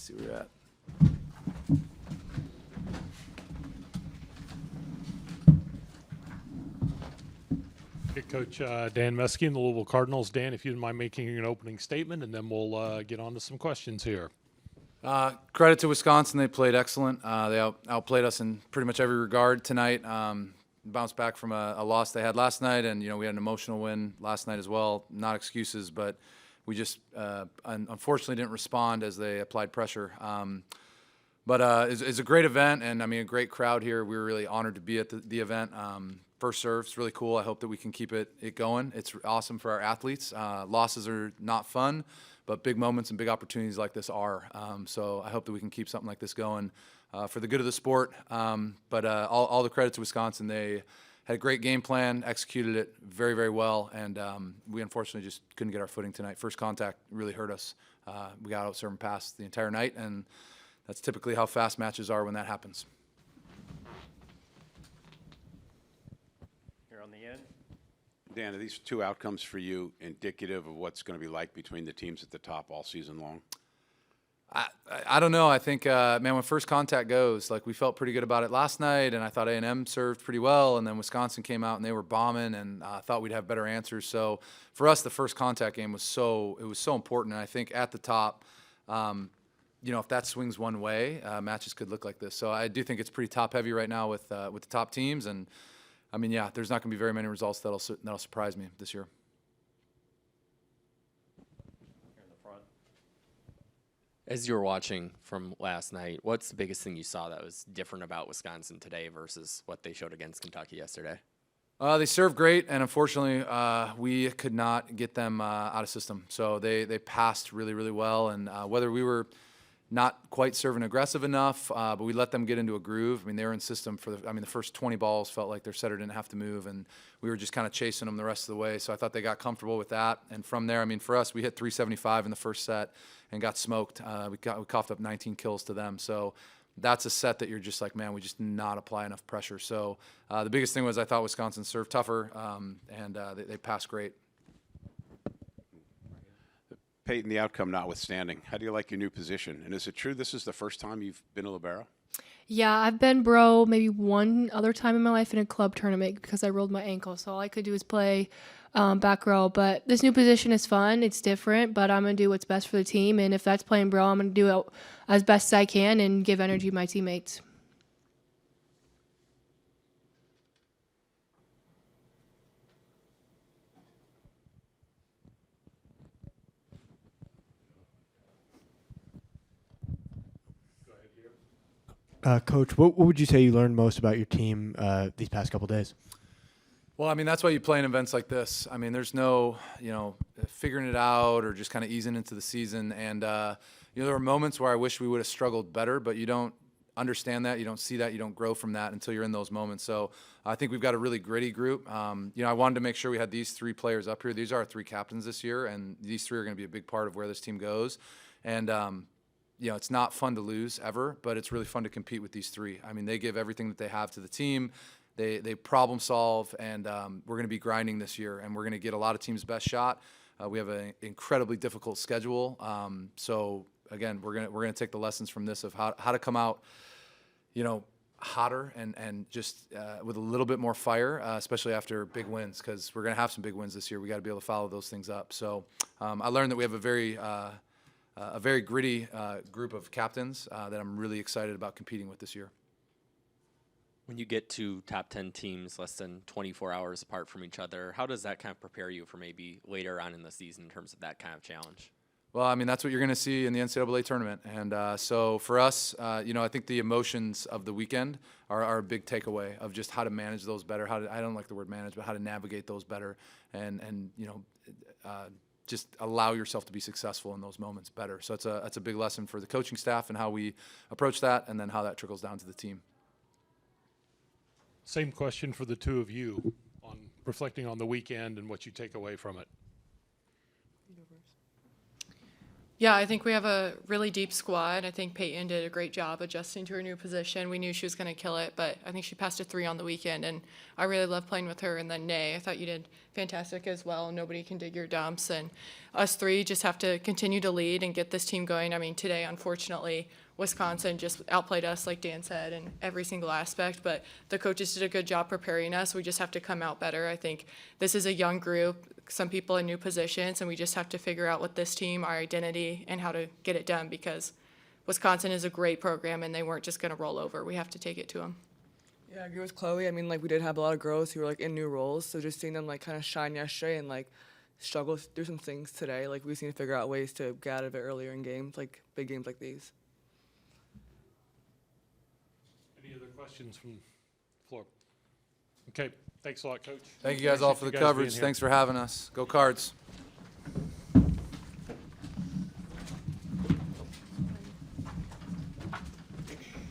see where you're at. Hey, Coach Dan Mesky and the Louisville Cardinals. Dan, if you don't mind making an opening statement, and then we'll get on to some questions here. Credit to Wisconsin. They played excellent. They outplayed us in pretty much every regard tonight. Bounced back from a loss they had last night, and, we had an emotional win last night as well. Not excuses, but we just unfortunately didn't respond as they applied pressure. But it's a great event, and, a great crowd here. We were really honored to be at the event. First Serve is really cool. I hope that we can keep it going. It's awesome for our athletes. Losses are not fun, but big moments and big opportunities like this are. So I hope that we can keep something like this going for the good of the sport. But all the credit to Wisconsin. They had a great game plan, executed it very, very well, and we unfortunately just couldn't get our footing tonight. First contact really hurt us. We got out-served and passed the entire night, and that's typically how fast matches are when that happens. On the end. Dan, are these two outcomes for you indicative of what's going to be like between the teams at the top all season long? I don't know. I think, when first contact goes, we felt pretty good about it last night, and I thought A&M served pretty well, and then Wisconsin came out and they were bombing, and I thought we'd have better answers. So for us, the first contact game was so important, and I think at the top, if that swings one way, matches could look like this. So I do think it's pretty top heavy right now with the top teams, and there's not going to be very many results that'll surprise me this year. Here in the front. As you were watching from last night, what's the biggest thing you saw that was different about Wisconsin today versus what they showed against Kentucky yesterday? They served great, and unfortunately, we could not get them out of system. So they passed really, really well, and whether we were not quite serving aggressive enough, but we let them get into a groove. They were in system for the first 20 balls felt like their setter didn't have to move, and we were just kind of chasing them the rest of the way. So I thought they got comfortable with that. And from there, for us, we hit 375 in the first set and got smoked. We coughed up 19 kills to them. So that's a set that you're just like, man, we just not apply enough pressure. So the biggest thing was I thought Wisconsin served tougher, and they passed great. Peyton, the outcome notwithstanding, how do you like your new position? And is it true this is the first time you've been a libero? Yeah, I've been bro maybe one other time in my life in a club tournament because I rolled my ankle. So all I could do is play back row. But this new position is fun. It's different, but I'm going to do what's best for the team. And if that's playing bro, I'm going to do it as best as I can and give energy to my teammates. Coach, what would you say you learned most about your team these past couple days? Well, that's why you play in events like this. There's no, figuring it out or just kind of easing into the season. And, there were moments where I wish we would have struggled better, but you don't understand that. You don't see that. You don't grow from that until you're in those moments. So I think we've got a really gritty group. I wanted to make sure we had these three players up here. These are our three captains this year, and these three are going to be a big part of where this team goes. And, it's not fun to lose ever, but it's really fun to compete with these three. They give everything that they have to the team. They problem solve, and we're going to be grinding this year, and we're going to get a lot of teams' best shot. We have an incredibly difficult schedule. So again, we're going to take the lessons from this of how to come out, hotter and just with a little bit more fire, especially after big wins, because we're going to have some big wins this year. We got to be able to follow those things up. So I learned that we have a very gritty group of captains that I'm really excited about competing with this year. When you get to top 10 teams less than 24 hours apart from each other, how does that kind of prepare you for maybe later on in the season in terms of that kind of challenge? Well, that's what you're going to see in the NCAA tournament. And so for us, I think the emotions of the weekend are a big takeaway of just how to manage those better. I don't like the word manage, but how to navigate those better and just allow yourself to be successful in those moments better. So it's a big lesson for the coaching staff and how we approach that, and then how that trickles down to the team. Same question for the two of you on reflecting on the weekend and what you take away from it. Yeah, I think we have a really deep squad. I think Peyton did a great job adjusting to her new position. We knew she was going to kill it, but I think she passed a 3 on the weekend, and I really love playing with her. And then Nay, I thought you did fantastic as well. Nobody can dig your dumps, and us 3 just have to continue to lead and get this team going. I mean, today, unfortunately, Wisconsin just outplayed us, like Dan said, in every single aspect, but the coaches did a good job preparing us. We just have to come out better. I think this is a young group, some people in new positions, and we just have to figure out with this team, our identity, and how to get it done, because Wisconsin is a great program, and they weren't just going to roll over. We have to take it to them. Yeah, I agree with Chloe. I mean, like, we did have a lot of girls who were, like, in new roles, so just seeing them, like, kind of shine yesterday and, like, struggle through some things today, like, we just need to figure out ways to get out of it earlier in games, like, big games like these. Any other questions from the floor? Okay, thanks a lot, Coach. Thank you guys all Appreciate for the you guys being coverage. here. Thanks for having us. Go Cards.